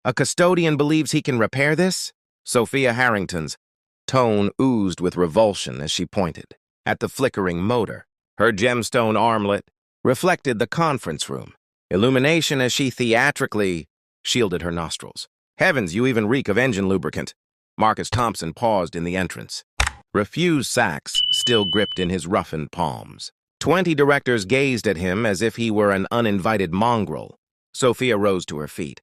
A custodian believes he can repair this? Sophia Harrington's tone oozed with revulsion as she pointed at the flickering motor. Her gemstone armlet reflected the conference room illumination as she theatrically shielded her nostrils. Heavens, you even reek of engine lubricant. Marcus Thompson paused in the entrance, refused sacks still gripped in his roughened palms. 20 directors gazed at him as if he were an uninvited mongrel. Sophia rose to her feet,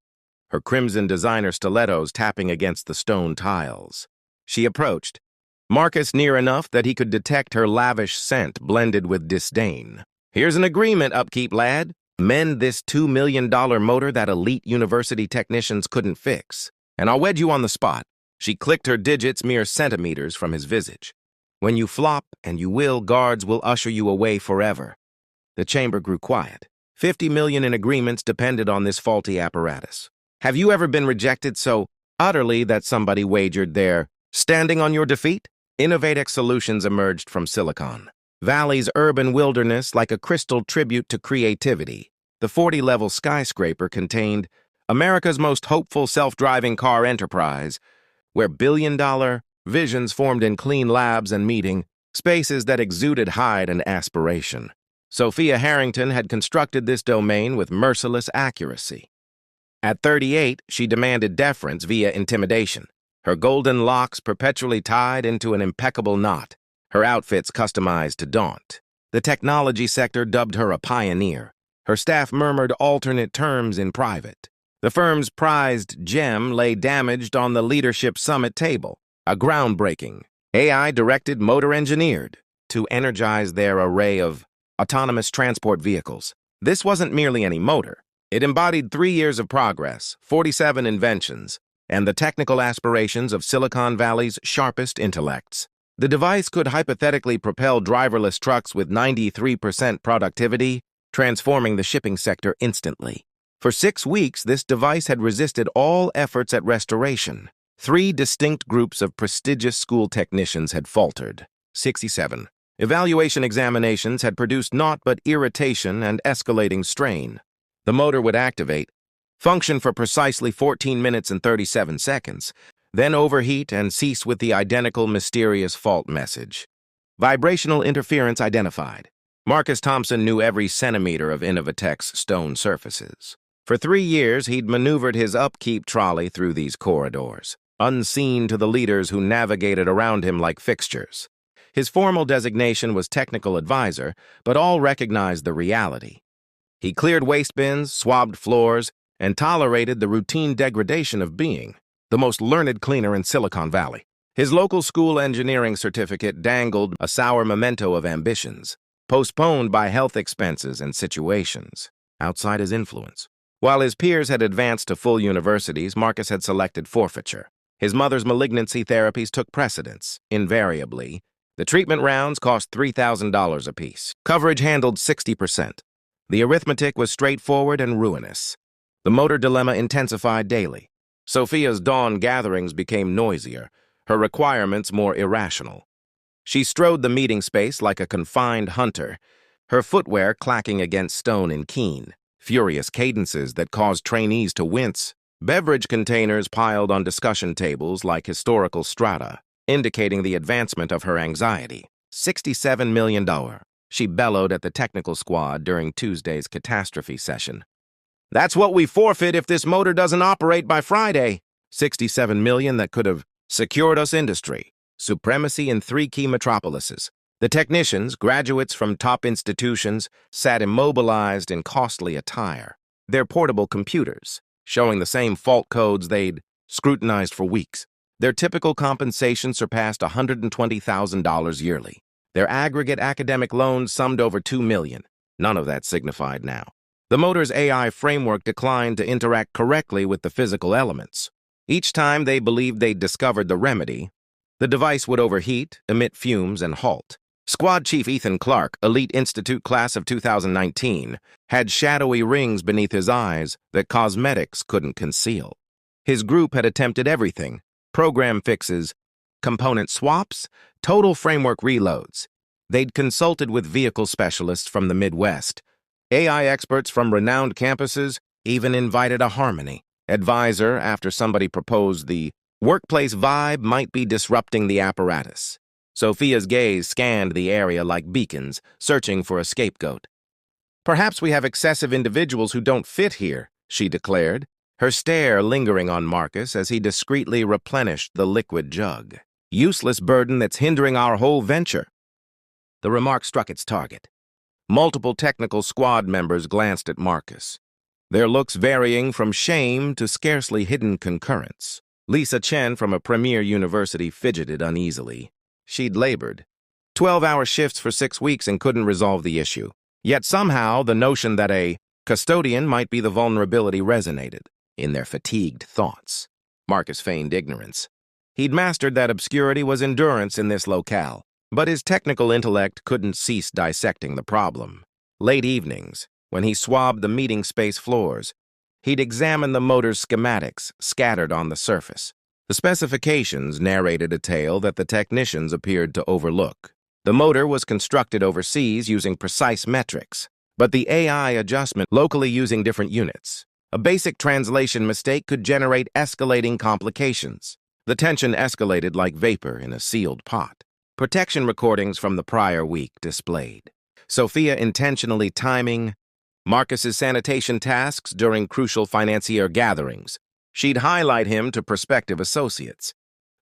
her crimson designer stilettos tapping against the stone tiles. She approached, Marcus near enough that he could detect her lavish scent blended with disdain. Here's an agreement, upkeep lad. Mend this $2 million motor that elite university technicians couldn't fix, and I'll wed you on the spot. She clicked her digits mere centimeters from his visage. When you flop, and you will, guards will usher you away forever. The chamber grew quiet. 50 million in agreements depended on this faulty apparatus. Have you ever been rejected so utterly that somebody wagered their standing on your defeat? Innovatex solutions emerged from Silicon Valley's urban wilderness like a crystal tribute to creativity. The 40-level skyscraper contained America's most hopeful self-driving car enterprise, where billion-dollar visions formed in clean labs and meeting spaces that exuded hide and aspiration. Sophia Harrington had constructed this domain with merciless accuracy. At 38, she demanded deference via intimidation, her golden locks perpetually tied into an impeccable knot, her outfits customized to daunt. The technology sector dubbed her a pioneer. Her staff murmured alternate terms in private. The firm's prized gem lay damaged on the leadership summit table, a groundbreaking, AI-directed motor engineered to energize their array of autonomous transport vehicles. This wasn't merely any motor. It embodied 3 years of progress, 47 inventions, and the technical aspirations of Silicon Valley's sharpest intellects. The device could hypothetically propel driverless trucks with 93% productivity, transforming the shipping sector instantly. For 6 weeks, this device had resisted all efforts at restoration. 3 distinct groups of prestigious school technicians had faltered. 67. Evaluation examinations had produced naught but irritation and escalating strain. The motor would activate, function for precisely 14 minutes and 37 seconds, then overheat and cease with the identical mysterious fault message. Vibrational interference identified. Marcus Thompson knew every centimeter of Innovatech's stone surfaces. For 3 years, he'd maneuvered his upkeep trolley through these corridors, unseen to the leaders who navigated around him like fixtures. His formal designation was technical advisor, but all recognized the reality. He cleared waste bins, swabbed floors, and tolerated the routine degradation of being the most learned cleaner in Silicon Valley. His local school engineering certificate dangled a sour memento of ambitions, postponed by health expenses and situations outside his influence. While his peers had advanced to full universities, Marcus had selected forfeiture. His mother's malignancy therapies took precedence, invariably. The treatment rounds cost $3,000 apiece. Coverage handled 60%. The arithmetic was straightforward and ruinous. The motor dilemma intensified daily. Sophia's dawn gatherings became noisier, her requirements more irrational. She strode the meeting space like a confined hunter, her footwear clacking against stone in keen, furious cadences that caused trainees to wince. Beverage containers piled on discussion tables like historical strata, indicating the advancement of her anxiety. $67 million, she bellowed at the technical squad during Tuesday's catastrophe session. That's what we forfeit if this motor doesn't operate by Friday. $67 million that could have secured us industry, supremacy in 3 key metropolises. The technicians, graduates from top institutions, sat immobilized in costly attire, their portable computers, showing the same fault codes they'd scrutinized for weeks. Their typical compensation surpassed $120,000 yearly. Their aggregate academic loans summed over $2 million. None of that signified now. The motor's AI framework declined to interact correctly with the physical elements. Each time they believed they'd discovered the remedy, the device would overheat, emit fumes, and halt. Squad Chief Ethan Clark, Elite Institute Class of 2019, had shadowy rings beneath his eyes that cosmetics couldn't conceal. His group had attempted everything: program fixes, component swaps, total framework reloads. They'd consulted with vehicle specialists from the Midwest, AI experts from renowned campuses, even invited a harmony. Advisor after somebody proposed the workplace vibe might be disrupting the apparatus. Sophia's gaze scanned the area like beacons, searching for a scapegoat. "Perhaps we have excessive individuals who don't fit here," she declared, her stare lingering on Marcus as he discreetly replenished the liquid jug. "Useless burden that's hindering our whole venture." The remark struck its target. Multiple technical squad members glanced at Marcus, their looks varying from shame to scarcely hidden concurrence. Lisa Chen from a premier university fidgeted uneasily. She'd labored 12-hour shifts for 6 weeks and couldn't resolve the issue. Yet somehow the notion that a custodian might be the vulnerability resonated in their fatigued thoughts. Marcus feigned ignorance. He'd mastered that obscurity was endurance in this locale, but his technical intellect couldn't cease dissecting the problem. Late evenings, when he swabbed the meeting space floors, he'd examine the motor's schematics scattered on the surface. The specifications narrated a tale that the technicians appeared to overlook. The motor was constructed overseas using precise metrics, but the AI adjustment locally using different units. A basic translation mistake could generate escalating complications. The tension escalated like vapor in a sealed pot. Protection recordings from the prior week displayed Sophia intentionally timing Marcus's sanitation tasks during crucial financier gatherings. She'd highlight him to prospective associates,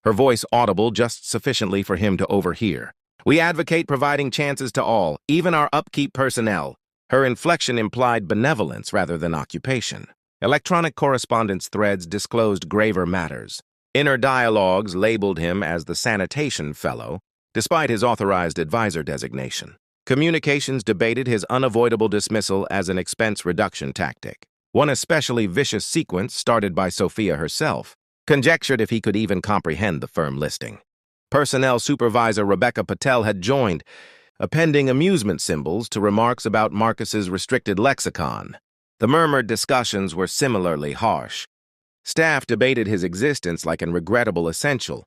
her voice audible just sufficiently for him to overhear. "We advocate providing chances to all, even our upkeep personnel." Her inflection implied benevolence rather than occupation. Electronic correspondence threads disclosed graver matters. Inner dialogues labeled him as the sanitation fellow, despite his authorized advisor designation. Communications debated his unavoidable dismissal as an expense reduction tactic. One especially vicious sequence, started by Sophia herself, conjectured if he could even comprehend the firm listing. Personnel Supervisor Rebecca Patel had joined, appending amusement symbols to remarks about Marcus's restricted lexicon. The murmured discussions were similarly harsh. Staff debated his existence like an regrettable essential,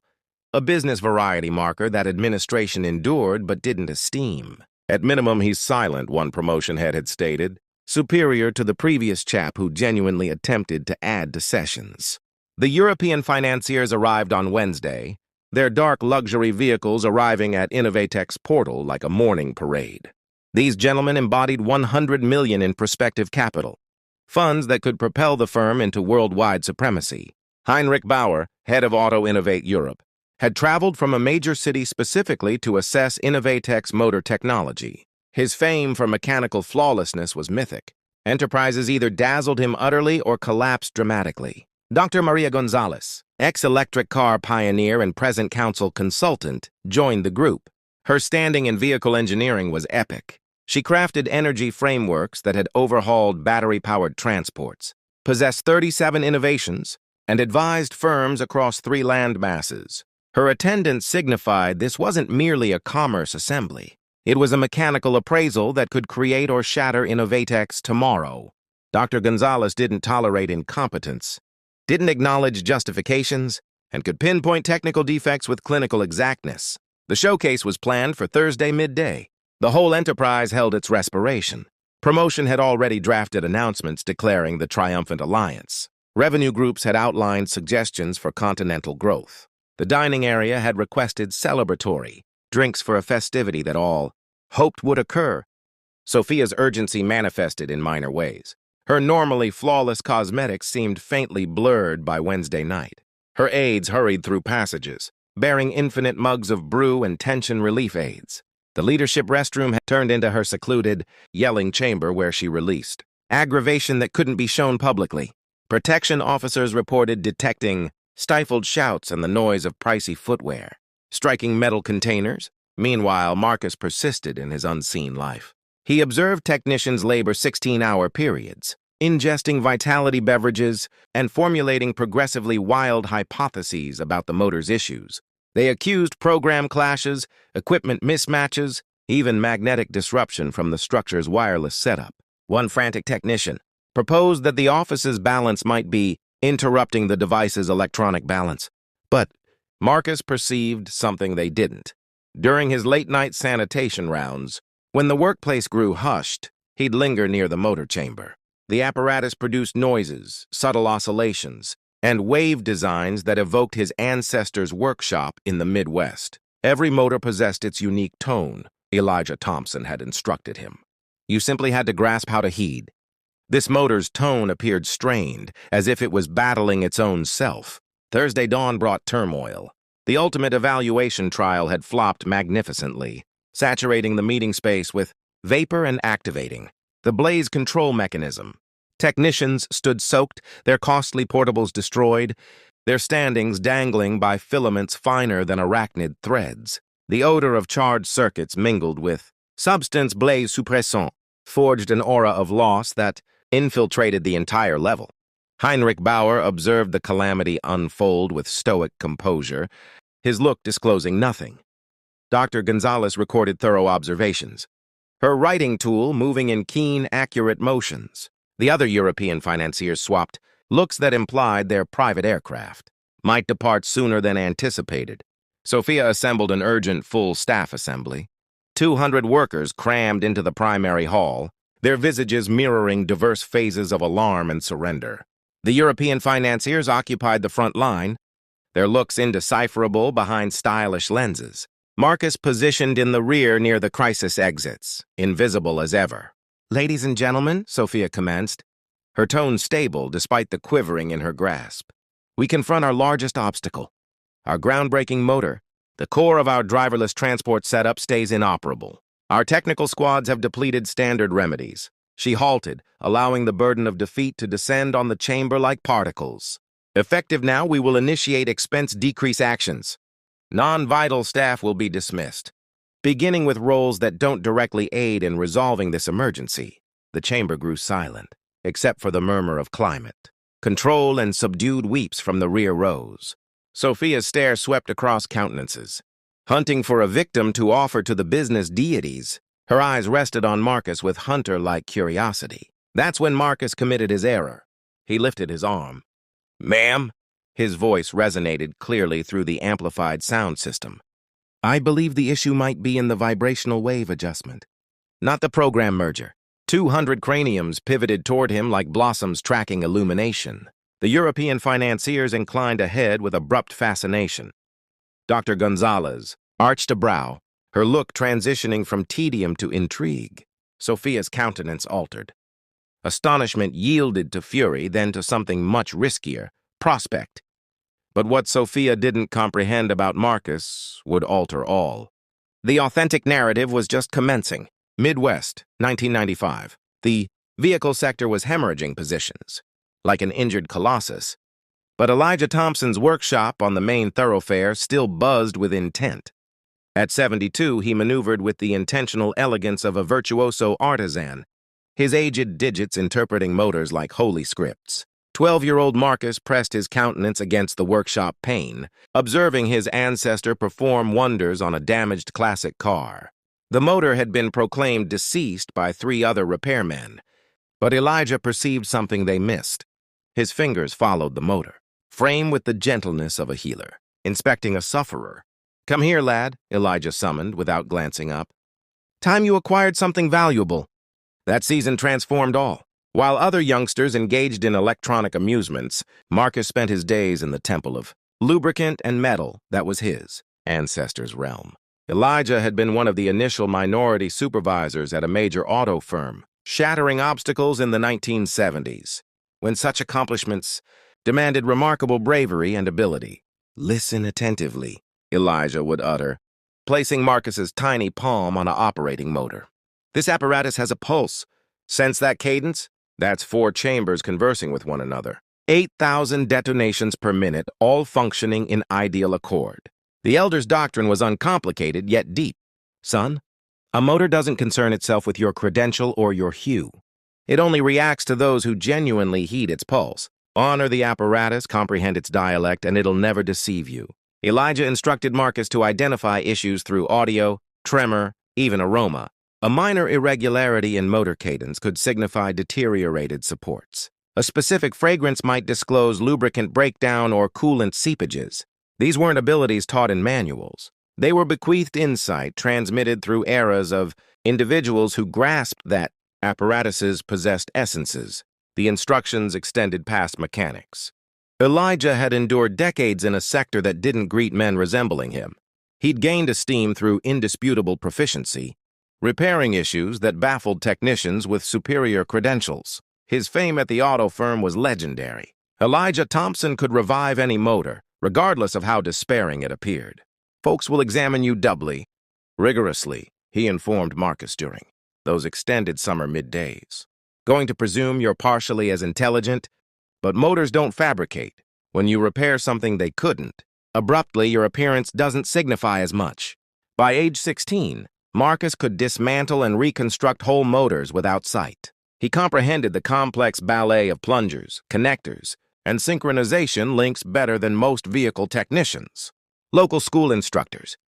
a business variety marker that administration endured but didn't esteem. "At minimum, he's silent," one promotion head had stated, superior to the previous chap who genuinely attempted to add to sessions. The European financiers arrived on Wednesday, their dark luxury vehicles arriving at Innovatech's portal like a morning parade. These gentlemen embodied 100 million in prospective capital, funds that could propel the firm into worldwide supremacy. Heinrich Bauer, head of Auto Innovate Europe, had traveled from a major city specifically to assess Innovatech's motor technology. His fame for mechanical flawlessness was mythic. Enterprises either dazzled him utterly or collapsed dramatically. Dr. Maria Gonzalez, ex-electric car pioneer and present council consultant, joined the group. Her standing in vehicle engineering was epic. She crafted energy frameworks that had overhauled battery-powered transports, possessed 37 innovations, and advised firms across 3 land masses. Her attendance signified this wasn't merely a commerce assembly. It was a mechanical appraisal that could create or shatter Innovatech's tomorrow. Dr. Gonzalez didn't tolerate incompetence, didn't acknowledge justifications, and could pinpoint technical defects with clinical exactness. The showcase was planned for Thursday midday. The whole enterprise held its respiration. Promotion had already drafted announcements declaring the triumphant alliance. Revenue groups had outlined suggestions for continental growth. The dining area had requested celebratory drinks for a festivity that all hoped would occur. Sophia's urgency manifested in minor ways. Her normally flawless cosmetics seemed faintly blurred by Wednesday night. Her aides hurried through passages, bearing infinite mugs of brew and tension relief aids. The leadership restroom had turned into her secluded, yelling chamber where she released aggravation that couldn't be shown publicly. Protection officers reported detecting stifled shouts and the noise of pricey footwear, striking metal containers. Meanwhile, Marcus persisted in his unseen life. He observed technicians labor 16-hour periods, ingesting vitality beverages and formulating progressively wild hypotheses about the motor's issues. They accused program clashes, equipment mismatches, even magnetic disruption from the structure's wireless setup. One frantic technician proposed that the office's balance might be interrupting the device's electronic balance. But Marcus perceived something they didn't. During his late-night sanitation rounds, when the workplace grew hushed, he'd linger near the motor chamber. The apparatus produced noises, subtle oscillations, and wave designs that evoked his ancestors' workshop in the Midwest. Every motor possessed its unique tone, Elijah Thompson had instructed him. You simply had to grasp how to heed. This motor's tone appeared strained, as if it was battling its own self. Thursday dawn brought turmoil. The ultimate evaluation trial had flopped magnificently, saturating the meeting space with vapor and activating the blaze control mechanism. Technicians stood soaked, their costly portables destroyed, their standings dangling by filaments finer than arachnid threads. The odor of charred circuits mingled with substance blaze suppressant, forged an aura of loss that infiltrated the entire level. Heinrich Bauer observed the calamity unfold with stoic composure, his look disclosing nothing. Dr. Gonzalez recorded thorough observations, her writing tool moving in keen, accurate motions. The other European financiers swapped looks that implied their private aircraft might depart sooner than anticipated. Sophia assembled an urgent full staff assembly. 200 workers crammed into the primary hall, their visages mirroring diverse phases of alarm and surrender. The European financiers occupied the front line, their looks indecipherable behind stylish lenses. Marcus positioned in the rear near the crisis exits, invisible as ever. "Ladies and gentlemen," Sophia commenced, her tone stable despite the quivering in her grasp. "We confront our largest obstacle. Our groundbreaking motor, the core of our driverless transport setup, stays inoperable. Our technical squads have depleted standard remedies." She halted, allowing the burden of defeat to descend on the chamber like particles. "Effective now, we will initiate expense decrease actions. Non-vital staff will be dismissed, beginning with roles that don't directly aid in resolving this emergency." The chamber grew silent, except for the murmur of climate, control, and subdued weeps from the rear rows. Sophia's stare swept across countenances, hunting for a victim to offer to the business deities. Her eyes rested on Marcus with hunter-like curiosity. That's when Marcus committed his error. He lifted his arm. "Ma'am?" His voice resonated clearly through the amplified sound system. "I believe the issue might be in the vibrational wave adjustment, not the program merger." 200 craniums pivoted toward him like blossoms tracking illumination. The European financiers inclined a head with abrupt fascination. Dr. Gonzalez arched a brow, her look transitioning from tedium to intrigue. Sophia's countenance altered. Astonishment yielded to fury, then to something much riskier, prospect. But what Sophia didn't comprehend about Marcus would alter all. The authentic narrative was just commencing. Midwest, 1995. The vehicle sector was hemorrhaging positions, like an injured colossus. But Elijah Thompson's workshop on the main thoroughfare still buzzed with intent. At 72, he maneuvered with the intentional elegance of a virtuoso artisan, his aged digits interpreting motors like holy scripts. 12-year-old Marcus pressed his countenance against the workshop pane, observing his ancestor perform wonders on a damaged classic car. The motor had been proclaimed deceased by 3 other repairmen, but Elijah perceived something they missed. His fingers followed the motor, frame with the gentleness of a healer, inspecting a sufferer. "Come here, lad," Elijah summoned without glancing up. "Time you acquired something valuable." That season transformed all. While other youngsters engaged in electronic amusements, Marcus spent his days in the temple of lubricant and metal that was his ancestors' realm. Elijah had been one of the initial minority supervisors at a major auto firm, shattering obstacles in the 1970s, when such accomplishments demanded remarkable bravery and ability. "Listen attentively," Elijah would utter, placing Marcus's tiny palm on an operating motor. "This apparatus has a pulse. Sense that cadence? That's 4 chambers conversing with one another. 8,000 detonations per minute, all functioning in ideal accord." The elder's doctrine was uncomplicated, yet deep. "Son, a motor doesn't concern itself with your credential or your hue. It only reacts to those who genuinely heed its pulse. Honor the apparatus, comprehend its dialect, and it'll never deceive you." Elijah instructed Marcus to identify issues through audio, tremor, even aroma. A minor irregularity in motor cadence could signify deteriorated supports. A specific fragrance might disclose lubricant breakdown or coolant seepages. These weren't abilities taught in manuals. They were bequeathed insight transmitted through eras of individuals who grasped that apparatuses possessed essences, The instructions extended past mechanics. Elijah had endured decades in a sector that didn't greet men resembling him. He'd gained esteem through indisputable proficiency, repairing issues that baffled technicians with superior credentials. His fame at the auto firm was legendary. Elijah Thompson could revive any motor, regardless of how despairing it appeared. "Folks will examine you doubly, rigorously," he informed Marcus during those extended summer middays. "Going to presume you're partially as intelligent, but motors don't fabricate. When you repair something they couldn't, abruptly your appearance doesn't signify as much." By age 16, Marcus could dismantle and reconstruct whole motors without sight. He comprehended the complex ballet of plungers, connectors, and synchronization links better than most vehicle technicians. Local school instructors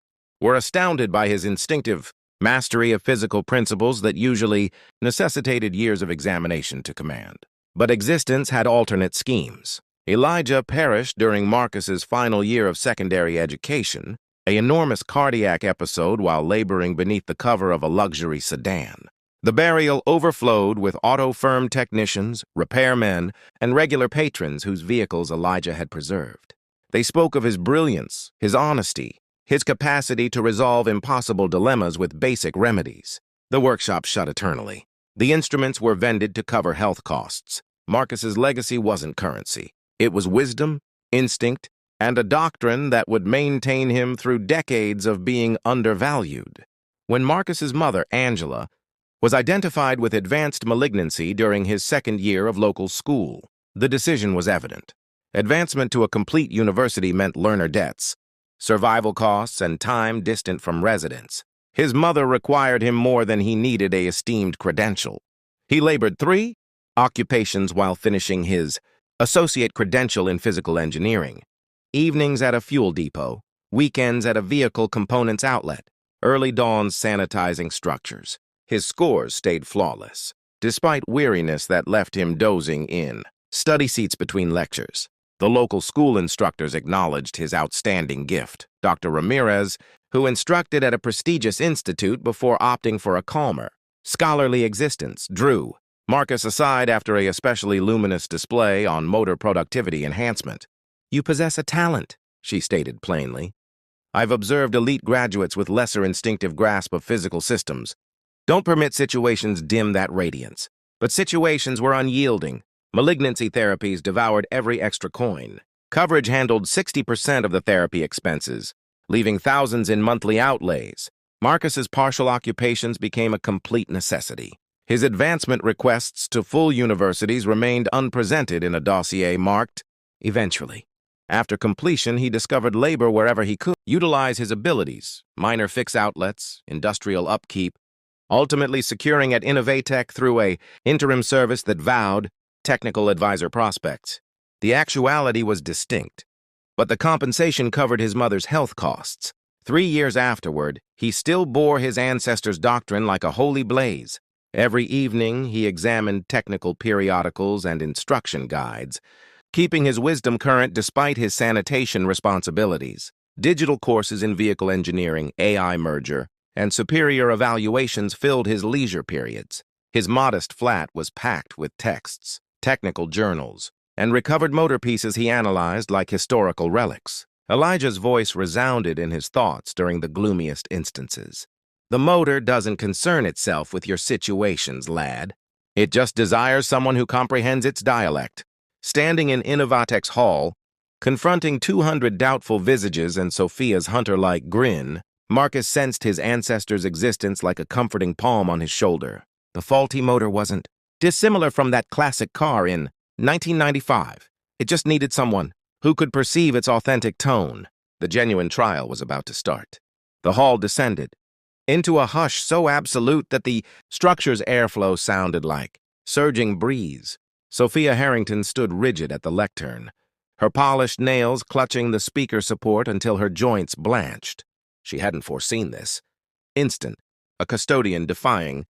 were astounded by his instinctive mastery of physical principles that usually necessitated years of examination to command. But existence had alternate schemes. Elijah perished during Marcus's final year of secondary education, an enormous cardiac episode while laboring beneath the cover of a luxury sedan. The burial overflowed with auto firm technicians, repairmen, and regular patrons whose vehicles Elijah had preserved. They spoke of his brilliance, his honesty, his capacity to resolve impossible dilemmas with basic remedies. The workshop shut eternally. The instruments were vended to cover health costs. Marcus's legacy wasn't currency. It was wisdom, instinct, and a doctrine that would maintain him through decades of being undervalued. When Marcus's mother, Angela, was identified with advanced malignancy during his second year of local school, the decision was evident. Advancement to a complete university meant learner debts, survival costs, and time distant from residence. His mother required him more than he needed an esteemed credential. He labored 3 occupations while finishing his associate credential in physical engineering. Evenings at a fuel depot, weekends at a vehicle components outlet, early dawns sanitizing structures. His scores stayed flawless, despite weariness that left him dozing in study seats between lectures. The local school instructors acknowledged his outstanding gift. Dr. Ramirez, who instructed at a prestigious institute before opting for a calmer, scholarly existence, drew Marcus aside after a especially luminous display on motor productivity enhancement. "You possess a talent," she stated plainly. "I've observed elite graduates with lesser instinctive grasp of physical systems. Don't permit situations dim that radiance." But situations were unyielding. Malignancy therapies devoured every extra coin. Coverage handled 60% of the therapy expenses, leaving thousands in monthly outlays. Marcus's partial occupations became a complete necessity. His advancement requests to full universities remained unpresented in a dossier marked "eventually." After completion, he discovered labor wherever he could, utilize his abilities, minor fix outlets, industrial upkeep, ultimately securing at Innovatech through a interim service that vowed technical advisor prospects. The actuality was distinct, but the compensation covered his mother's health costs. 3 years afterward, he still bore his ancestors' doctrine like a holy blaze. Every evening, he examined technical periodicals and instruction guides, keeping his wisdom current despite his sanitation responsibilities. Digital courses in vehicle engineering, AI merger, and superior evaluations filled his leisure periods. His modest flat was packed with texts, technical journals, and recovered motor pieces he analyzed like historical relics. Elijah's voice resounded in his thoughts during the gloomiest instances. "The motor doesn't concern itself with your situations, lad. It just desires someone who comprehends its dialect." Standing in Innovatech's hall, confronting 200 doubtful visages and Sophia's hunter-like grin, Marcus sensed his ancestor's existence like a comforting palm on his shoulder. The faulty motor wasn't dissimilar from that classic car in 1995. It just needed someone who could perceive its authentic tone. The genuine trial was about to start. The hall descended into a hush so absolute that the structure's airflow sounded like surging breeze. Sophia Harrington stood rigid at the lectern, her polished nails clutching the speaker support until her joints blanched. She hadn't foreseen this. Instant, a custodian defying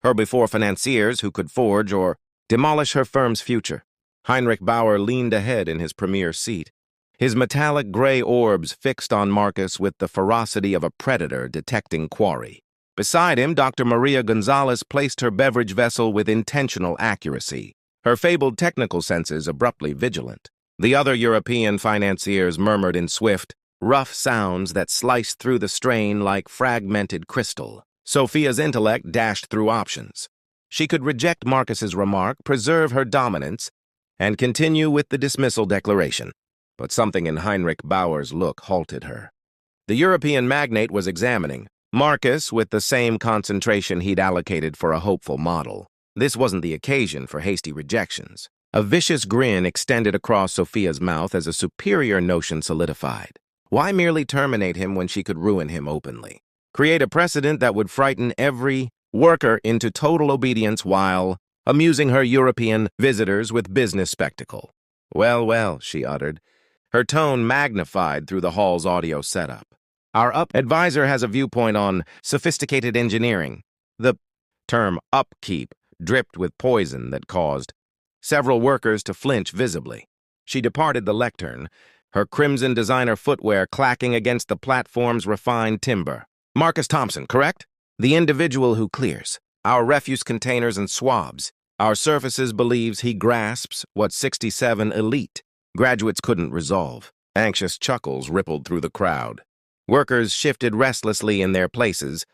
her before financiers who could forge or demolish her firm's future. Heinrich Bauer leaned ahead in his premier seat, his metallic gray orbs fixed on Marcus with the ferocity of a predator detecting quarry. Beside him, Dr. Maria Gonzalez placed her beverage vessel with intentional accuracy, her fabled technical senses abruptly vigilant. The other European financiers murmured in swift, rough sounds that sliced through the strain like fragmented crystal. Sophia's intellect dashed through options. She could reject Marcus's remark, preserve her dominance, and continue with the dismissal declaration. But something in Heinrich Bauer's look halted her. The European magnate was examining Marcus with the same concentration he'd allocated for a hopeful model. This wasn't the occasion for hasty rejections. A vicious grin extended across Sophia's mouth as a superior notion solidified. Why merely terminate him when she could ruin him openly? Create a precedent that would frighten every worker into total obedience while amusing her European visitors with business spectacle. Well, well, she uttered, her tone magnified through the hall's audio setup. Our advisor has a viewpoint on sophisticated engineering. The term upkeep dripped with poison that caused several workers to flinch visibly. She departed the lectern, her crimson designer footwear clacking against the platform's refined timber. Marcus Thompson, correct? The individual who clears our refuse containers and swabs our surfaces believes he grasps what 67 elite graduates couldn't resolve. Anxious chuckles rippled through the crowd. Workers shifted restlessly in their places,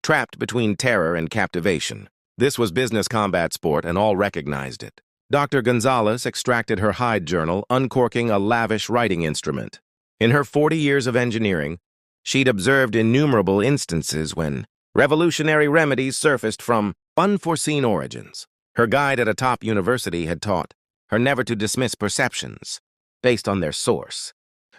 trapped between terror and captivation. This was business combat sport, and all recognized it. Dr. Gonzalez extracted her hide journal, uncorking a lavish writing instrument. In her 40 years of engineering, she'd observed innumerable instances when revolutionary remedies surfaced from unforeseen origins. Her guide at a top university had taught her never to dismiss perceptions based on their source.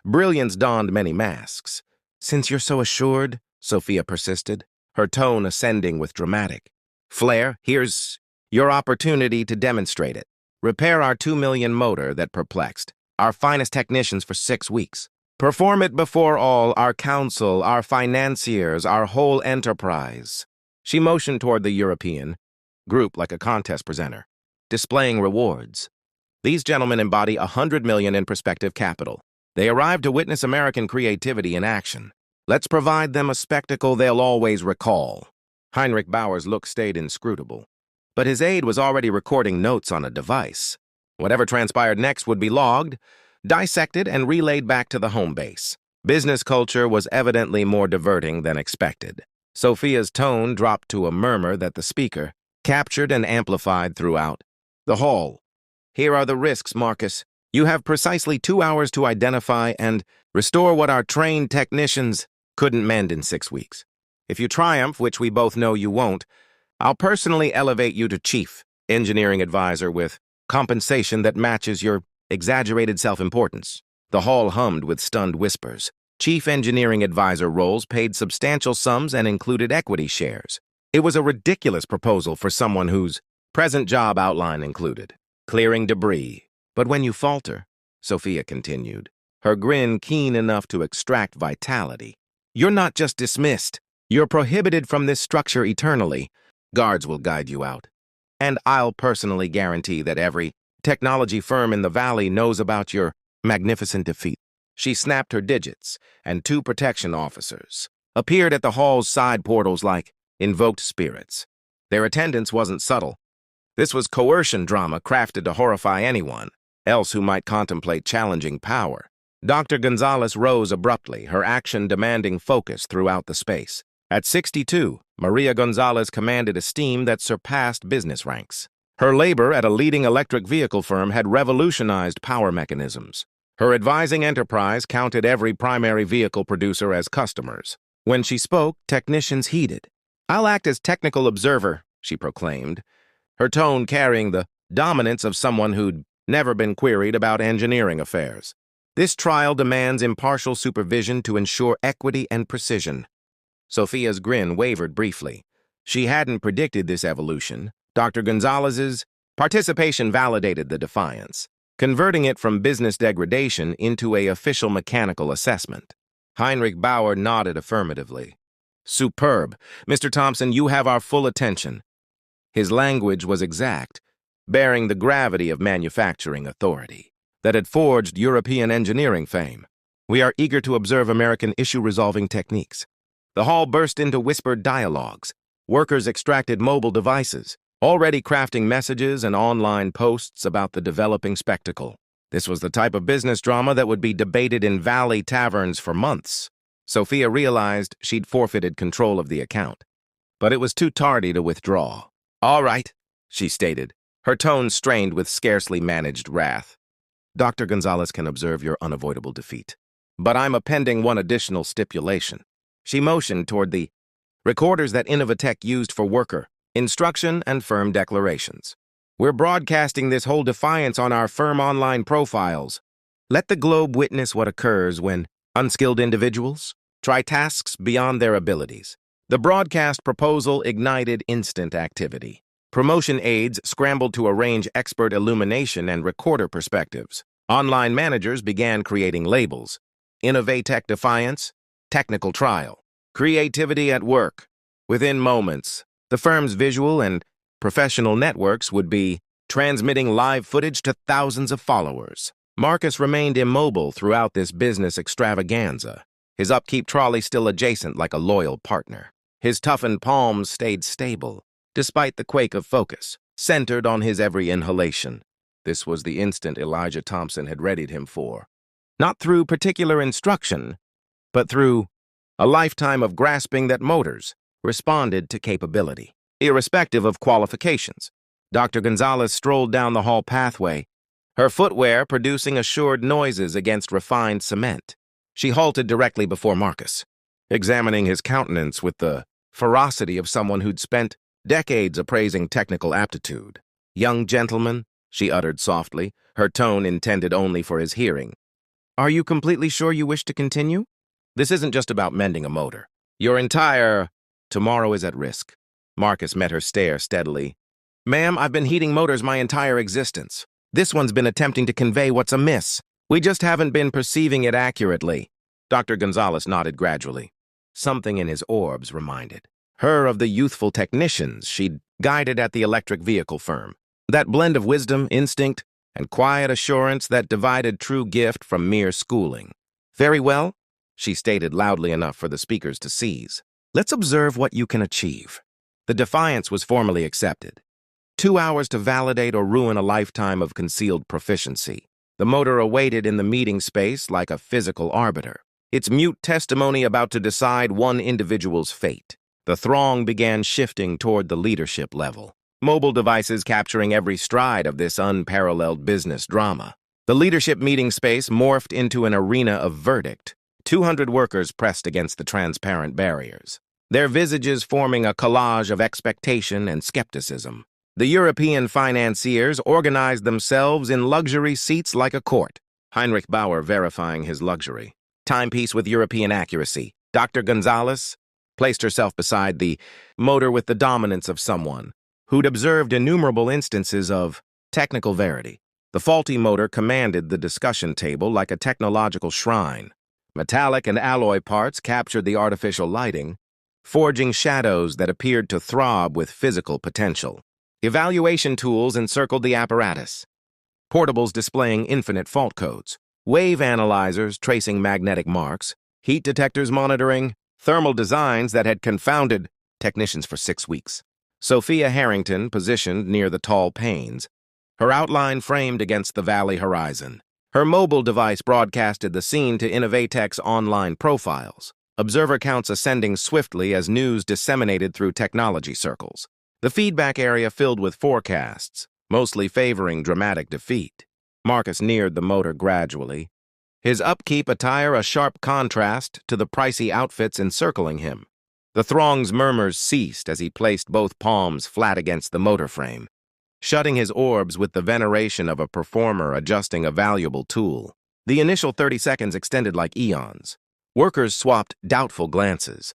Brilliance donned many masks. Since you're so assured, Sophia persisted, her tone ascending with dramatic flair, here's your opportunity to demonstrate it. Repair our 2 million motor that perplexed our finest technicians for 6 weeks. Perform it before all our council, our financiers, our whole enterprise. She motioned toward the European group like a contest presenter, displaying rewards. These gentlemen embody 100 million in prospective capital. They arrived to witness American creativity in action. Let's provide them a spectacle they'll always recall. Heinrich Bauer's look stayed inscrutable, but his aide was already recording notes on a device. Whatever transpired next would be logged, dissected, and relayed back to the home base. Business culture was evidently more diverting than expected. Sophia's tone dropped to a murmur that the speaker captured and amplified throughout the hall. Here are the risks, Marcus. You have precisely 2 hours to identify and restore what our trained technicians couldn't mend in 6 weeks. If you triumph, which we both know you won't, I'll personally elevate you to chief engineering advisor with compensation that matches your exaggerated self-importance. The hall hummed with stunned whispers. Chief engineering advisor roles paid substantial sums and included equity shares. It was a ridiculous proposal for someone whose present job outline included clearing debris. But when you falter, Sophia continued, her grin keen enough to extract vitality, you're not just dismissed. You're prohibited from this structure eternally. Guards will guide you out. And I'll personally guarantee that every technology firm in the valley knows about your magnificent defeat. She snapped her digits, and 2 protection officers appeared at the hall's side portals like invoked spirits. Their attendance wasn't subtle. This was coercion drama crafted to horrify anyone else who might contemplate challenging power. Dr. Gonzalez rose abruptly, her action demanding focus throughout the space. At 62, Maria Gonzalez commanded esteem that surpassed business ranks. Her labor at a leading electric vehicle firm had revolutionized power mechanisms. Her advising enterprise counted every primary vehicle producer as customers. When she spoke, technicians heeded. I'll act as technical observer, she proclaimed, her tone carrying the dominance of someone who'd never been queried about engineering affairs. This trial demands impartial supervision to ensure equity and precision. Sophia's grin wavered briefly. She hadn't predicted this evolution. Dr. Gonzalez's participation validated the defiance, converting it from business degradation into an official mechanical assessment. Heinrich Bauer nodded affirmatively. Superb. Mr. Thompson, you have our full attention. His language was exact, bearing the gravity of manufacturing authority that had forged European engineering fame. We are eager to observe American issue-resolving techniques. The hall burst into whispered dialogues. Workers extracted mobile devices, already crafting messages and online posts about the developing spectacle. This was the type of business drama that would be debated in valley taverns for months. Sophia realized she'd forfeited control of the account, but it was too tardy to withdraw. "All right," she stated, her tone strained with scarcely managed wrath. "Dr. Gonzalez can observe your unavoidable defeat, but I'm appending one additional stipulation." She motioned toward the recorders that Innovatech used for worker instruction and firm declarations. "We're broadcasting this whole defiance on our firm online profiles. Let the globe witness what occurs when unskilled individuals try tasks beyond their abilities." The broadcast proposal ignited instant activity. Promotion aides scrambled to arrange expert illumination and recorder perspectives. Online managers began creating labels: Innovatech Defiance, Technical Trial, Creativity at Work. Within moments, the firm's visual and professional networks would be transmitting live footage to thousands of followers. Marcus remained immobile throughout this business extravaganza, his upkeep trolley still adjacent like a loyal partner. His toughened palms stayed stable, despite the quake of focus, centered on his every inhalation. This was the instant Elijah Thompson had readied him for. Not through particular instruction, but through a lifetime of grasping that motors responded to capability, irrespective of qualifications. Dr. Gonzalez strolled down the hall pathway, her footwear producing assured noises against refined cement. She halted directly before Marcus, examining his countenance with the ferocity of someone who'd spent decades appraising technical aptitude. "Young gentleman," she uttered softly, her tone intended only for his hearing, "are you completely sure you wish to continue? This isn't just about mending a motor. Your entire tomorrow is at risk." Marcus met her stare steadily. "Ma'am, I've been heating motors my entire existence. This one's been attempting to convey what's amiss. We just haven't been perceiving it accurately." Dr. Gonzalez nodded gradually. Something in his orbs reminded her of the youthful technicians she'd guided at the electric vehicle firm. That blend of wisdom, instinct, and quiet assurance that divided true gift from mere schooling. "Very well," she stated loudly enough for the speakers to seize. "Let's observe what you can achieve." The defiance was formally accepted. 2 hours to validate or ruin a lifetime of concealed proficiency. The motor awaited in the meeting space like a physical arbiter, its mute testimony about to decide one individual's fate. The throng began shifting toward the leadership level, mobile devices capturing every stride of this unparalleled business drama. The leadership meeting space morphed into an arena of verdict. 200 workers pressed against the transparent barriers, their visages forming a collage of expectation and skepticism. The European financiers organized themselves in luxury seats like a court, Heinrich Bauer verifying his luxury. Timepiece with European accuracy. Dr. Gonzalez placed herself beside the motor with the dominance of someone who'd observed innumerable instances of technical verity. The faulty motor commanded the discussion table like a technological shrine. Metallic and alloy parts captured the artificial lighting, forging shadows that appeared to throb with physical potential. Evaluation tools encircled the apparatus, portables displaying infinite fault codes, wave analyzers tracing magnetic marks, heat detectors monitoring thermal designs that had confounded technicians for 6 weeks. Sophia Harrington positioned near the tall panes, her outline framed against the valley horizon. Her mobile device broadcasted the scene to Innovatech's online profiles, observer counts ascending swiftly as news disseminated through technology circles. The feedback area filled with forecasts, mostly favoring dramatic defeat. Marcus neared the motor gradually, his upkeep attire a sharp contrast to the pricey outfits encircling him. The throng's murmurs ceased as he placed both palms flat against the motor frame, shutting his orbs with the veneration of a performer adjusting a valuable tool. The initial 30 seconds extended like eons. Workers swapped doubtful glances.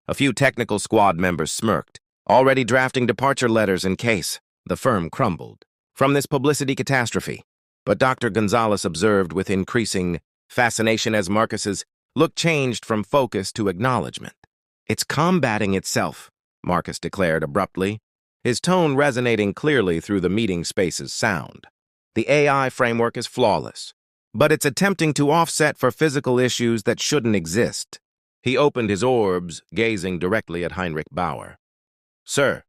A few technical squad members smirked, already drafting departure letters in case the firm crumbled from this publicity catastrophe. But Dr. Gonzalez observed with increasing fascination as Marcus's look changed from focus to acknowledgement. "It's combating itself," Marcus declared abruptly, his tone resonating clearly through the meeting space's sound. "The AI framework is flawless, but it's attempting to offset for physical issues that shouldn't exist." He opened his orbs, gazing directly at Heinrich Bauer. "Sir,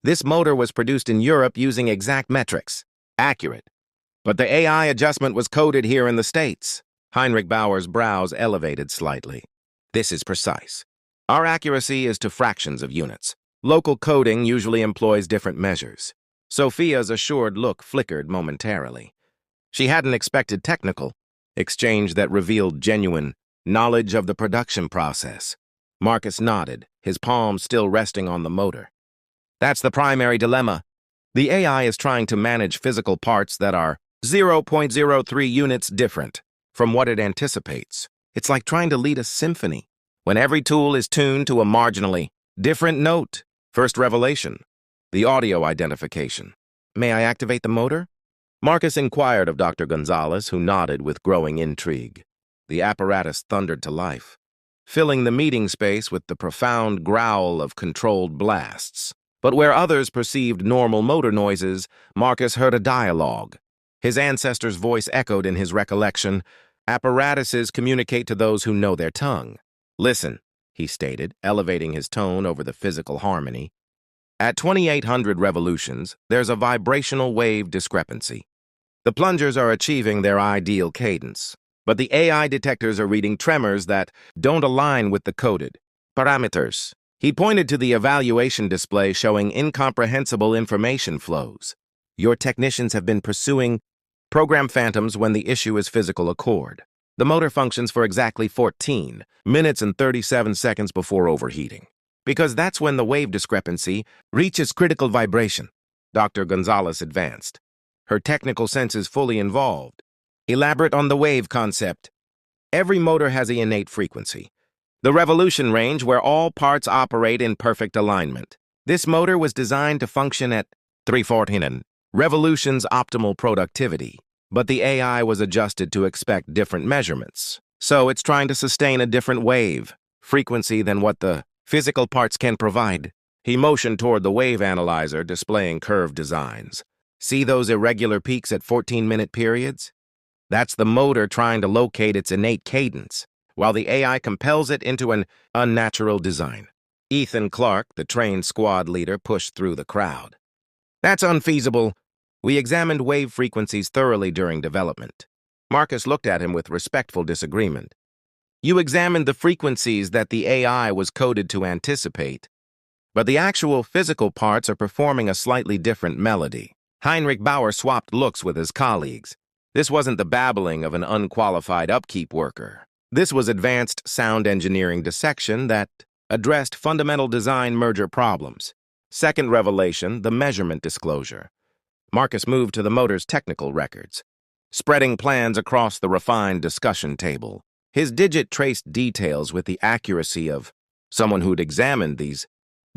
This motor was produced in Europe using exact metrics. Accurate. But the AI adjustment was coded here in the States. Heinrich Bauer's brows elevated slightly. This is precise. Our accuracy is to fractions of units. Local coding usually employs different measures. Sophia's assured look flickered momentarily. She hadn't expected technical exchange that revealed genuine knowledge of the production process. Marcus nodded, his palms still resting on the motor. That's the primary dilemma. The AI is trying to manage physical parts that are 0.03 units different from what it anticipates. It's like trying to lead a symphony when every tool is tuned to a marginally different note. First revelation, the audio identification. May I activate the motor? Marcus inquired of Dr. Gonzalez, who nodded with growing intrigue. The apparatus thundered to life, filling the meeting space with the profound growl of controlled blasts. But where others perceived normal motor noises, Marcus heard a dialogue. His ancestor's voice echoed in his recollection. Apparatuses communicate to those who know their tongue. Listen, he stated, elevating his tone over the physical harmony. At 2,800 revolutions, there's a vibrational wave discrepancy. The plungers are achieving their ideal cadence, but the AI detectors are reading tremors that don't align with the coded parameters. He pointed to the evaluation display showing incomprehensible information flows. Your technicians have been pursuing program phantoms when the issue is physical accord. The motor functions for exactly 14 minutes and 37 seconds before overheating, because that's when the wave discrepancy reaches critical vibration. Dr. Gonzalez advanced, her technical senses fully involved. Elaborate on the wave concept. Every motor has an innate frequency, the revolution range where all parts operate in perfect alignment. This motor was designed to function at 314 revolutions optimal productivity, but the AI was adjusted to expect different measurements. So it's trying to sustain a different wave frequency than what the physical parts can provide. He motioned toward the wave analyzer displaying curved designs. See those irregular peaks at 14-minute periods? That's the motor trying to locate its innate cadence, while the AI compels it into an unnatural design. Ethan Clark, the trained squad leader, pushed through the crowd. That's unfeasible. We examined wave frequencies thoroughly during development. Marcus looked at him with respectful disagreement. You examined the frequencies that the AI was coded to anticipate, but the actual physical parts are performing a slightly different melody. Heinrich Bauer swapped looks with his colleagues. This wasn't the babbling of an unqualified upkeep worker. This was advanced sound engineering dissection that addressed fundamental design merger problems. Second revelation, the measurement disclosure. Marcus moved to the motor's technical records, spreading plans across the refined discussion table. His digit traced details with the accuracy of someone who'd examined these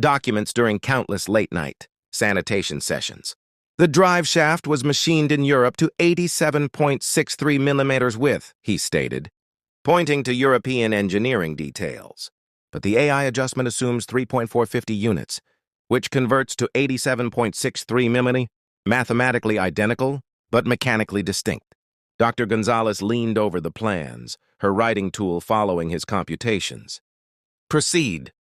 documents during countless late-night sanitation sessions. The drive shaft was machined in Europe to 87.63 millimeters width, he stated, pointing to European engineering details. But the AI adjustment assumes 3.450 units, which converts to 87.63 millimeters, mathematically identical, but mechanically distinct. Dr. Gonzalez leaned over the plans, her writing tool following his computations. Proceed.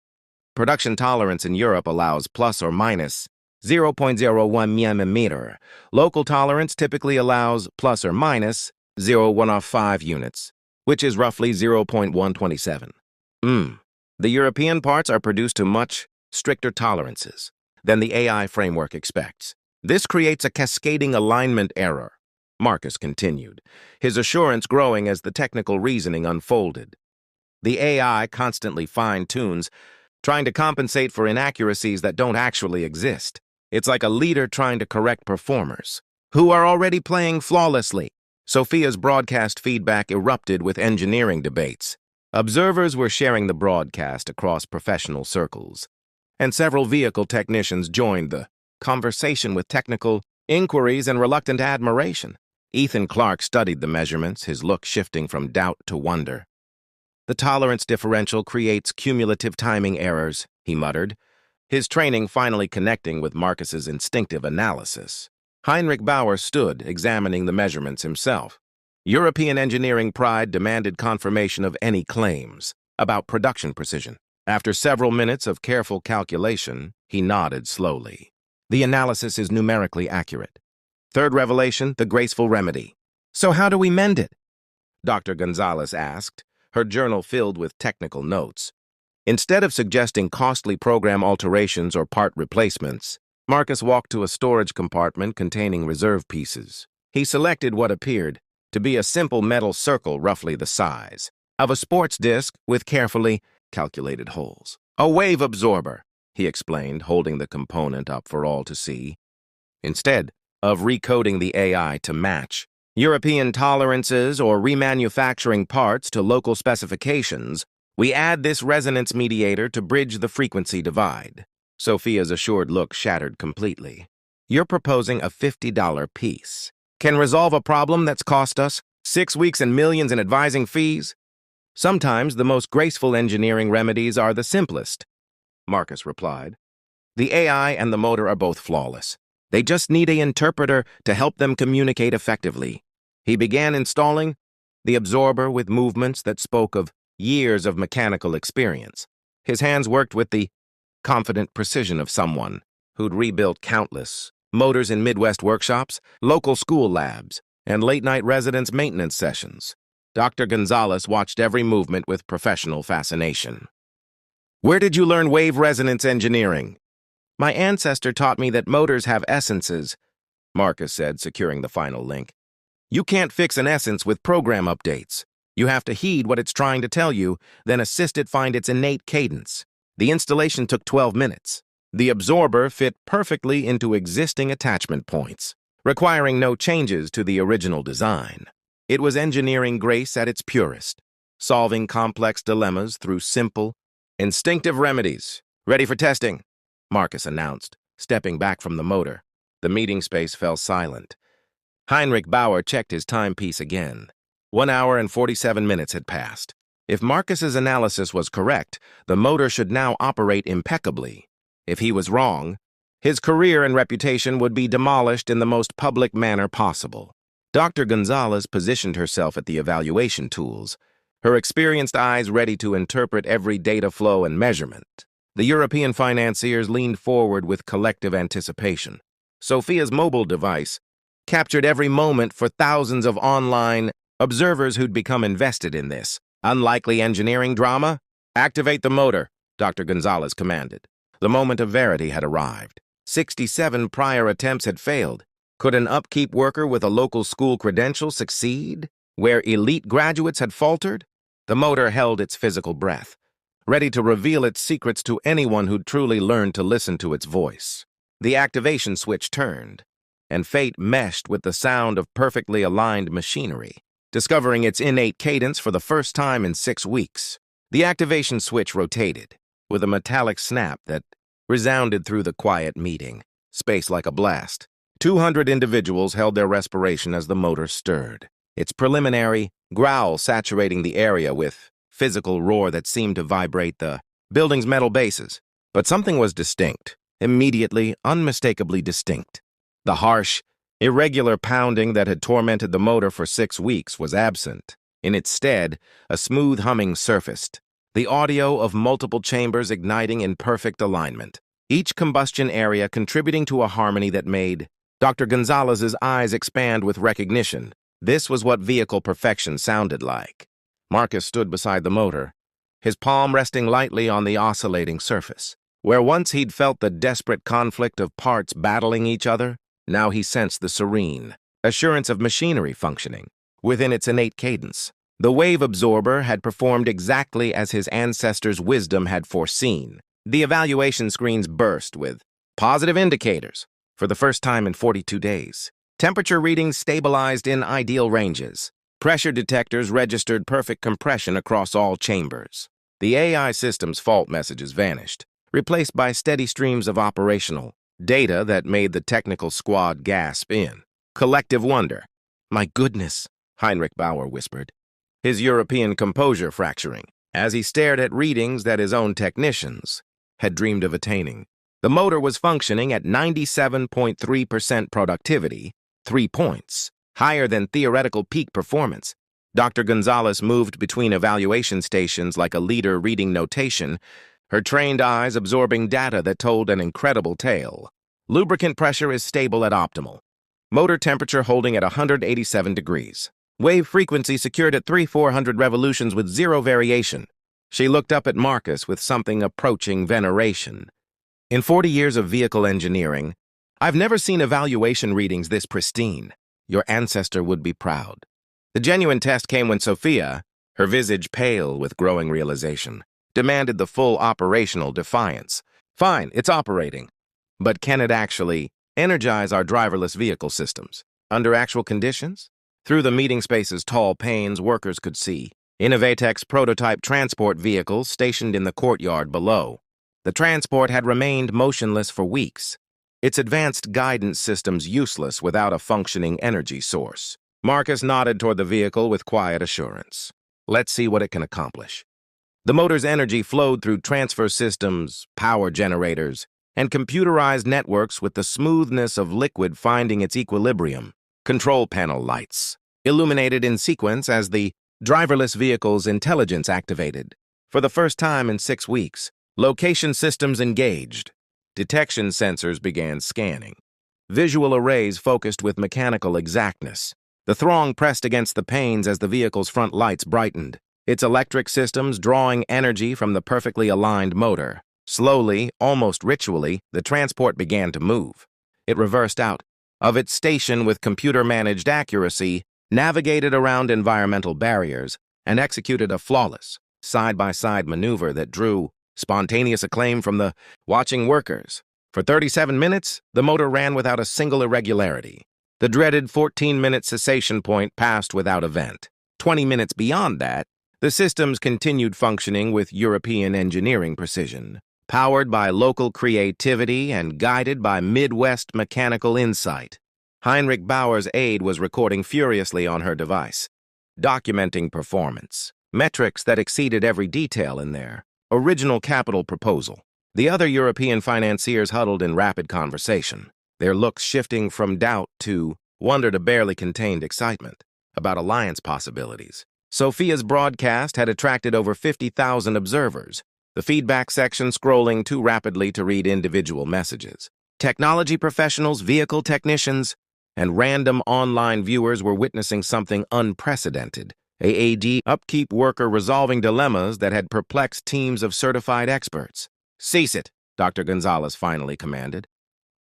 Production tolerance in Europe allows plus or minus 0.01 millimeter. Local tolerance typically allows plus or minus 0.105 units, which is roughly 0.127. The European parts are produced to much stricter tolerances than the AI framework expects. This creates a cascading alignment error, Marcus continued, his assurance growing as the technical reasoning unfolded. The AI constantly fine-tunes, trying to compensate for inaccuracies that don't actually exist. It's like a leader trying to correct performers who are already playing flawlessly. Sophia's broadcast feedback erupted with engineering debates. Observers were sharing the broadcast across professional circles, and several vehicle technicians joined the conversation with technical inquiries and reluctant admiration. Ethan Clark studied the measurements, his look shifting from doubt to wonder. The tolerance differential creates cumulative timing errors, he muttered, his training finally connecting with Marcus's instinctive analysis. Heinrich Bauer stood, examining the measurements himself. European engineering pride demanded confirmation of any claims about production precision. After several minutes of careful calculation, he nodded slowly. The analysis is numerically accurate. Third revelation, the graceful remedy. So how do we mend it? Dr. Gonzalez asked, her journal filled with technical notes. Instead of suggesting costly program alterations or part replacements, Marcus walked to a storage compartment containing reserve pieces. He selected what appeared to be a simple metal circle roughly the size of a sports disc with carefully calculated holes. A wave absorber, he explained, holding the component up for all to see. Instead of recoding the AI to match European tolerances or remanufacturing parts to local specifications, we add this resonance mediator to bridge the frequency divide. Sophia's assured look shattered completely. You're proposing a $50 piece. Can resolve a problem that's cost us 6 weeks and millions in advising fees? Sometimes the most graceful engineering remedies are the simplest, Marcus replied. The AI and the motor are both flawless. They just need an interpreter to help them communicate effectively. He began installing the absorber with movements that spoke of years of mechanical experience. His hands worked with the confident precision of someone who'd rebuilt countless motors in Midwest workshops, local school labs, and late-night residence maintenance sessions. Dr. Gonzalez watched every movement with professional fascination. Where did you learn wave resonance engineering? My ancestor taught me that motors have essences, Marcus said, securing the final link. You can't fix an essence with program updates. You have to heed what it's trying to tell you, then assist it find its innate cadence. The installation took 12 minutes. The absorber fit perfectly into existing attachment points, requiring no changes to the original design. It was engineering grace at its purest, solving complex dilemmas through simple, instinctive remedies. Ready for testing, Marcus announced, stepping back from the motor. The meeting space fell silent. Heinrich Bauer checked his timepiece again. 1 hour and 47 minutes had passed. If Marcus's analysis was correct, the motor should now operate impeccably. If he was wrong, his career and reputation would be demolished in the most public manner possible. Dr. Gonzalez positioned herself at the evaluation tools, her experienced eyes ready to interpret every data flow and measurement. The European financiers leaned forward with collective anticipation. Sophia's mobile device captured every moment for thousands of online observers who'd become invested in this unlikely engineering drama. Activate the motor, Dr. Gonzalez commanded. The moment of verity had arrived. 67 prior attempts had failed. Could an upkeep worker with a local school credential succeed where elite graduates had faltered? The motor held its physical breath, ready to reveal its secrets to anyone who'd truly learned to listen to its voice. The activation switch turned, and fate meshed with the sound of perfectly aligned machinery, discovering its innate cadence for the first time in 6 weeks. The activation switch rotated, with a metallic snap that resounded through the quiet meeting, space like a blast. 200 individuals held their respiration as the motor stirred, its preliminary growl saturating the area with physical roar that seemed to vibrate the building's metal bases. But something was distinct, immediately, unmistakably distinct. The harsh, irregular pounding that had tormented the motor for 6 weeks was absent. In its stead, a smooth humming surfaced, the audio of multiple chambers igniting in perfect alignment, each combustion area contributing to a harmony that made Dr. Gonzalez's eyes expand with recognition. This was what vehicle perfection sounded like. Marcus stood beside the motor, his palm resting lightly on the oscillating surface. Where once he'd felt the desperate conflict of parts battling each other, now he sensed the serene assurance of machinery functioning within its innate cadence. The wave absorber had performed exactly as his ancestors' wisdom had foreseen. The evaluation screens burst with positive indicators for the first time in 42 days. Temperature readings stabilized in ideal ranges. Pressure detectors registered perfect compression across all chambers. The AI system's fault messages vanished, replaced by steady streams of operational data that made the technical squad gasp in collective wonder. My goodness, Heinrich Bauer whispered, his European composure fracturing, as he stared at readings that his own technicians had dreamed of attaining. The motor was functioning at 97.3% productivity, 3 points, higher than theoretical peak performance. Dr. Gonzalez moved between evaluation stations like a leader reading notation, her trained eyes absorbing data that told an incredible tale. Lubricant pressure is stable at optimal. Motor temperature holding at 187 degrees. Wave frequency secured at 3,400 revolutions with zero variation. She looked up at Marcus with something approaching veneration. In 40 years of vehicle engineering, I've never seen evaluation readings this pristine. Your ancestor would be proud. The genuine test came when Sophia, her visage pale with growing realization, demanded the full operational defiance. Fine, it's operating. But can it actually energize our driverless vehicle systems? Under actual conditions? Through the meeting space's tall panes, workers could see Innovatec's prototype transport vehicles stationed in the courtyard below. The transport had remained motionless for weeks, its advanced guidance systems useless without a functioning energy source. Marcus nodded toward the vehicle with quiet assurance. Let's see what it can accomplish. The motor's energy flowed through transfer systems, power generators, and computerized networks with the smoothness of liquid finding its equilibrium. Control panel lights illuminated in sequence as the driverless vehicle's intelligence activated. For the first time in 6 weeks, location systems engaged. Detection sensors began scanning. Visual arrays focused with mechanical exactness. The throng pressed against the panes as the vehicle's front lights brightened, its electric systems drawing energy from the perfectly aligned motor. Slowly, almost ritually, the transport began to move. It reversed out of its station with computer-managed accuracy, navigated around environmental barriers, and executed a flawless, side-by-side maneuver that drew spontaneous acclaim from the watching workers. For 37 minutes, the motor ran without a single irregularity. The dreaded 14-minute cessation point passed without event. 20 minutes beyond that, the systems continued functioning with European engineering precision, powered by local creativity and guided by Midwest mechanical insight. Heinrich Bauer's aide was recording furiously on her device, documenting performance, metrics that exceeded every detail in their original capital proposal. The other European financiers huddled in rapid conversation, their looks shifting from doubt to wonder to barely contained excitement about alliance possibilities. Sophia's broadcast had attracted over 50,000 observers, the feedback section scrolling too rapidly to read individual messages. Technology professionals, vehicle technicians, and random online viewers were witnessing something unprecedented. AAD upkeep worker resolving dilemmas that had perplexed teams of certified experts. Cease it, Dr. Gonzalez finally commanded.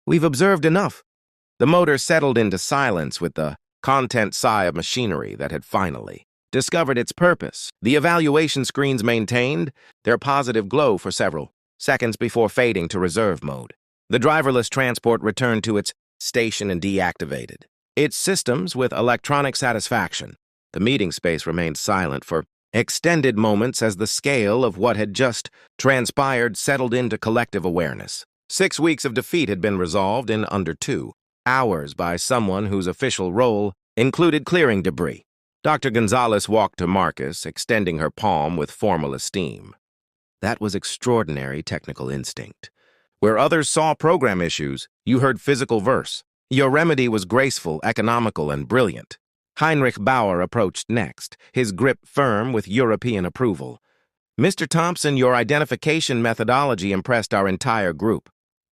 We've observed enough. The motor settled into silence with the content sigh of machinery that had finally discovered its purpose. The evaluation screens maintained their positive glow for several seconds before fading to reserve mode. The driverless transport returned to its station and deactivated its systems with electronic satisfaction. The meeting space remained silent for extended moments as the scale of what had just transpired settled into collective awareness. 6 weeks of defeat had been resolved in under 2 hours by someone whose official role included clearing debris. Dr. Gonzalez walked to Marcus, extending her palm with formal esteem. That was extraordinary technical instinct. Where others saw program issues, you heard physical verse. Your remedy was graceful, economical, and brilliant. Heinrich Bauer approached next, his grip firm with European approval. Mr. Thompson, your identification methodology impressed our entire group.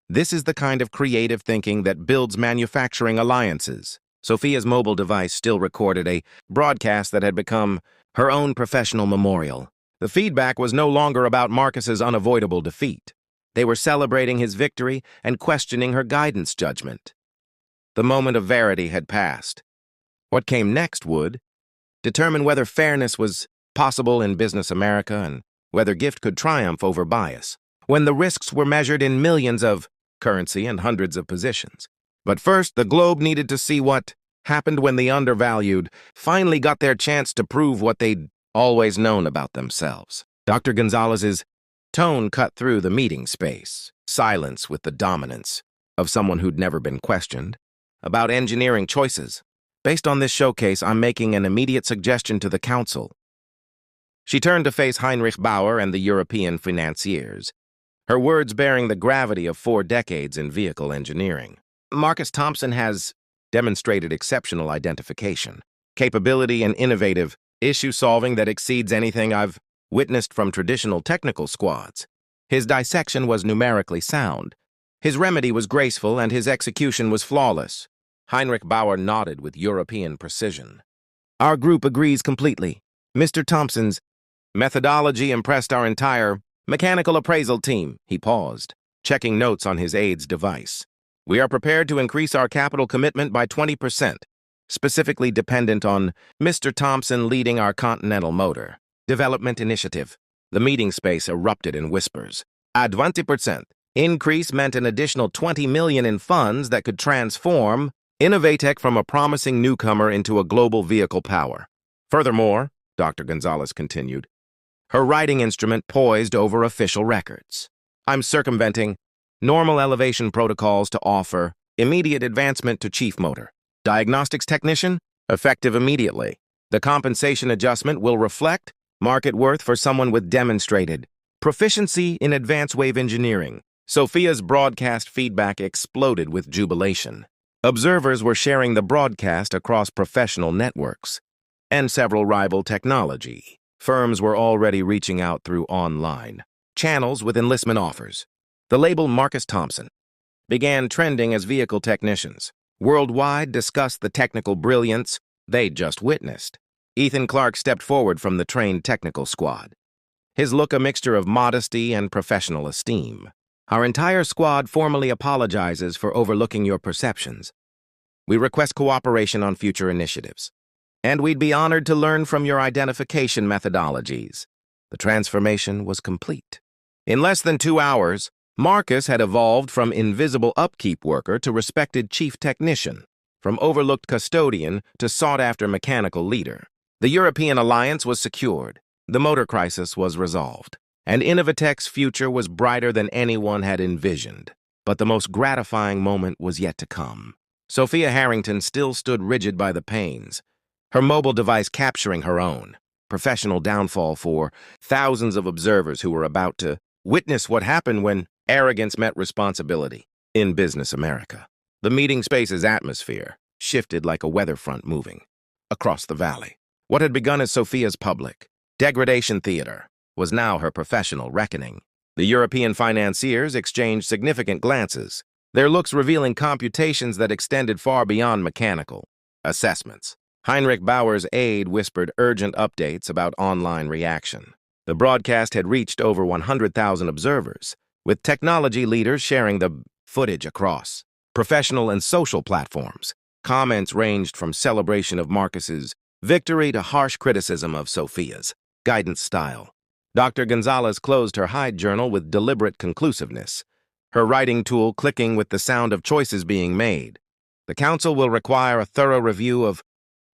This is the kind of creative thinking that builds manufacturing alliances. Sophia's mobile device still recorded a broadcast that had become her own professional memorial. The feedback was no longer about Marcus's unavoidable defeat. They were celebrating his victory and questioning her guidance judgment. The moment of verity had passed. What came next would determine whether fairness was possible in business America and whether gift could triumph over bias, when the risks were measured in millions of currency and hundreds of positions. But first, the globe needed to see what happened when the undervalued finally got their chance to prove what they'd always known about themselves. Dr. Gonzalez's tone cut through the meeting space, silence with the dominance of someone who'd never been questioned about engineering choices. Based on this showcase, I'm making an immediate suggestion to the council. She turned to face Heinrich Bauer and the European financiers, her words bearing the gravity of 4 decades in vehicle engineering. Marcus Thompson has demonstrated exceptional identification, capability, and innovative issue-solving that exceeds anything I've witnessed from traditional technical squads. His dissection was numerically sound, His remedy was graceful and his execution was flawless. Heinrich Bauer nodded with European precision. Our group agrees completely. Mr. Thompson's methodology impressed our entire mechanical appraisal team. He paused, checking notes on his aide's device. We are prepared to increase our capital commitment by 20%, specifically dependent on Mr. Thompson leading our Continental Motor Development Initiative. The meeting space erupted in whispers. At 20%, increase meant an additional $20 million in funds that could transform Innovatech from a promising newcomer into a global vehicle power. Furthermore, Dr. Gonzalez continued, her writing instrument poised over official records. I'm circumventing normal elevation protocols to offer immediate advancement to chief motor. Diagnostics technician, effective immediately. The compensation adjustment will reflect market worth for someone with demonstrated proficiency in advanced wave engineering. Sophia's broadcast feedback exploded with jubilation. Observers were sharing the broadcast across professional networks, and several rival technology firms were already reaching out through online channels with enlistment offers. The label Marcus Thompson began trending as vehicle technicians worldwide discussed the technical brilliance they'd just witnessed. Ethan Clark stepped forward from the trained technical squad, his look a mixture of modesty and professional esteem. Our entire squad formally apologizes for overlooking your perceptions. We request cooperation on future initiatives, and we'd be honored to learn from your identification methodologies. The transformation was complete. In less than 2 hours, Marcus had evolved from invisible upkeep worker to respected chief technician, from overlooked custodian to sought-after mechanical leader. The European alliance was secured, the motor crisis was resolved, and Innovatech's future was brighter than anyone had envisioned. But the most gratifying moment was yet to come. Sophia Harrington still stood rigid by the panes, her mobile device capturing her own. Professional downfall for thousands of observers who were about to witness what happened when arrogance met responsibility in business America. The meeting space's atmosphere shifted like a weather front moving across the valley. What had begun as Sophia's public degradation theater was now her professional reckoning. The European financiers exchanged significant glances, their looks revealing computations that extended far beyond mechanical assessments. Heinrich Bauer's aide whispered urgent updates about online reaction. The broadcast had reached over 100,000 observers, with technology leaders sharing the footage across professional and social platforms. Comments ranged from celebration of Marcus's victory to harsh criticism of Sophia's guidance style. Dr. Gonzalez closed her Hyde journal with deliberate conclusiveness, her writing tool clicking with the sound of choices being made. The council will require a thorough review of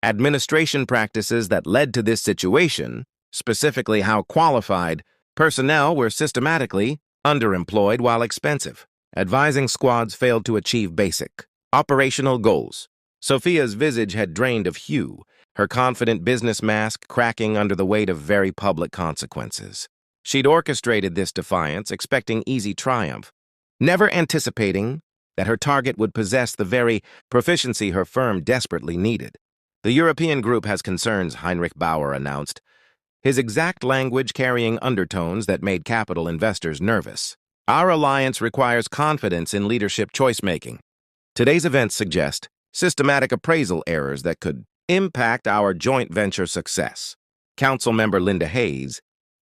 administration practices that led to this situation, specifically how qualified personnel were systematically underemployed while expensive. Advising squads failed to achieve basic operational goals. Sophia's visage had drained of hue, her confident business mask cracking under the weight of very public consequences. She'd orchestrated this defiance, expecting easy triumph, never anticipating that her target would possess the very proficiency her firm desperately needed. The European group has concerns, Heinrich Bauer announced, his exact language carrying undertones that made capital investors nervous. Our alliance requires confidence in leadership choice-making. Today's events suggest systematic appraisal errors that could impact our joint venture success. Council member Linda Hayes,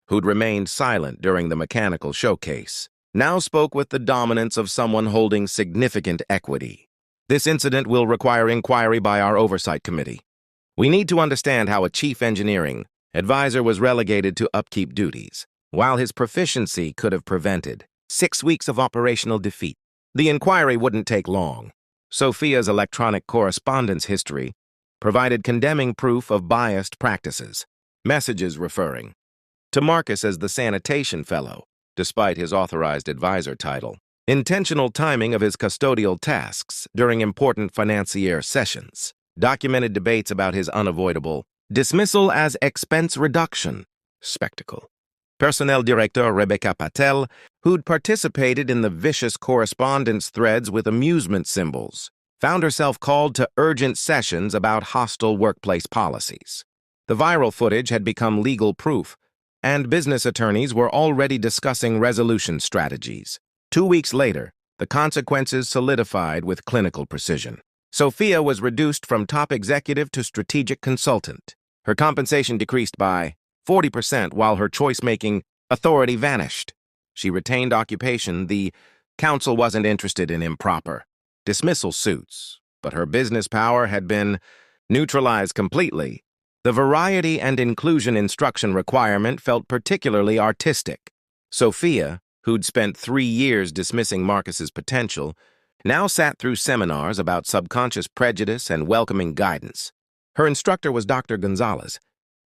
who'd remained silent during the mechanical showcase, now spoke with the dominance of someone holding significant equity. This incident will require inquiry by our oversight committee. We need to understand how a chief engineering advisor was relegated to upkeep duties, while his proficiency could have prevented 6 weeks of operational defeat. The inquiry wouldn't take long. Sophia's electronic correspondence history provided condemning proof of biased practices, messages referring to Marcus as the sanitation fellow, despite his authorized advisor title, intentional timing of his custodial tasks during important financier sessions, documented debates about his unavoidable dismissal as expense reduction spectacle. Personnel Director Rebecca Patel, who'd participated in the vicious correspondence threads with amusement symbols, found herself called to urgent sessions about hostile workplace policies. The viral footage had become legal proof, and business attorneys were already discussing resolution strategies. 2 weeks later, The consequences solidified with clinical precision. Sophia was reduced from top executive to strategic consultant. Her compensation decreased by 40% while her choice-making authority vanished. She retained occupation. The council wasn't interested in improper dismissal suits, but her business power had been neutralized completely. The variety and inclusion instruction requirement felt particularly artistic. Sophia, who'd spent 3 years dismissing Marcus's potential, now sat through seminars about subconscious prejudice and welcoming guidance. Her instructor was Dr. Gonzalez,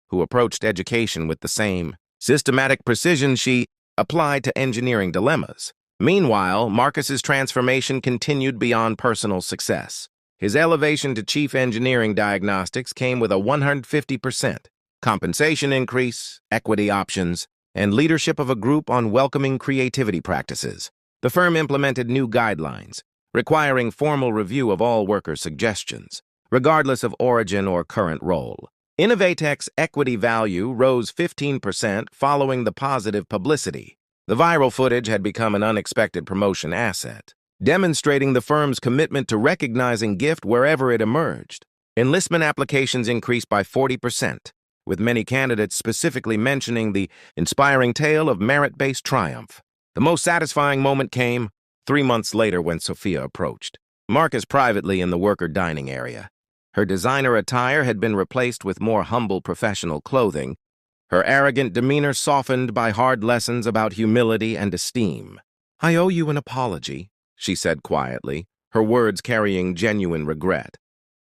who approached education with the same systematic precision she applied to engineering dilemmas. Meanwhile, Marcus's transformation continued beyond personal success. His elevation to chief engineering diagnostics came with a 150% compensation increase, equity options, and leadership of a group on welcoming creativity practices. The firm implemented new guidelines, requiring formal review of all worker suggestions, regardless of origin or current role. Innovatech's equity value rose 15% following the positive publicity. The viral footage had become an unexpected promotion asset, demonstrating the firm's commitment to recognizing gift wherever it emerged. Enlistment applications increased by 40%, with many candidates specifically mentioning the inspiring tale of merit-based triumph. The most satisfying moment came 3 months later when Sophia approached Marcus privately in the worker dining area. Her designer attire had been replaced with more humble professional clothing, her arrogant demeanor softened by hard lessons about humility and esteem. "I owe you an apology," she said quietly, her words carrying genuine regret.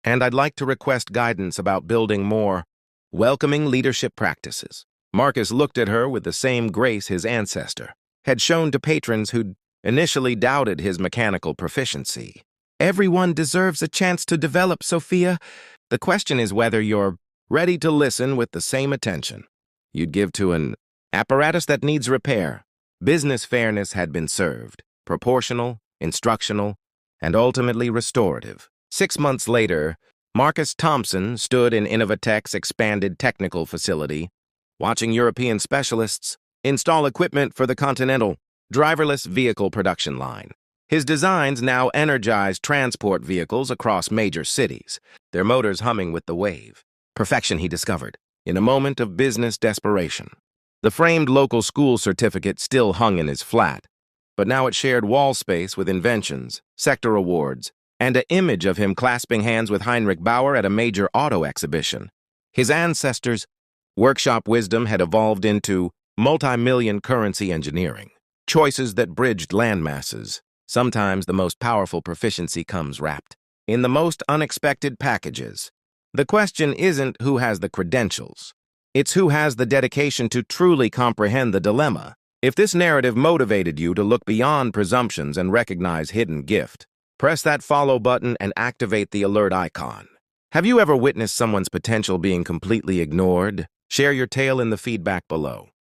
"And I'd like to request guidance about building more welcoming leadership practices." Marcus looked at her with the same grace his ancestor had shown to patrons who'd initially doubted his mechanical proficiency. "Everyone deserves a chance to develop, Sophia. The question is whether you're ready to listen with the same attention you'd give to an apparatus that needs repair." Business fairness had been served, proportional, instructional, and ultimately restorative. 6 months later, Marcus Thompson stood in Innovatech's expanded technical facility, watching European specialists install equipment for the Continental driverless vehicle production line. His designs now energized transport vehicles across major cities, their motors humming with the wave. Perfection, he discovered, in a moment of business desperation. The framed local school certificate still hung in his flat, but now it shared wall space with inventions, sector awards, and an image of him clasping hands with Heinrich Bauer at a major auto exhibition. His ancestors' workshop wisdom had evolved into multi-million currency engineering, choices that bridged landmasses. Sometimes the most powerful proficiency comes wrapped in the most unexpected packages. The question isn't who has the credentials. It's who has the dedication to truly comprehend the dilemma. If this narrative motivated you to look beyond presumptions and recognize hidden gift, press that follow button and activate the alert icon. Have you ever witnessed someone's potential being completely ignored? Share your tale in the feedback below.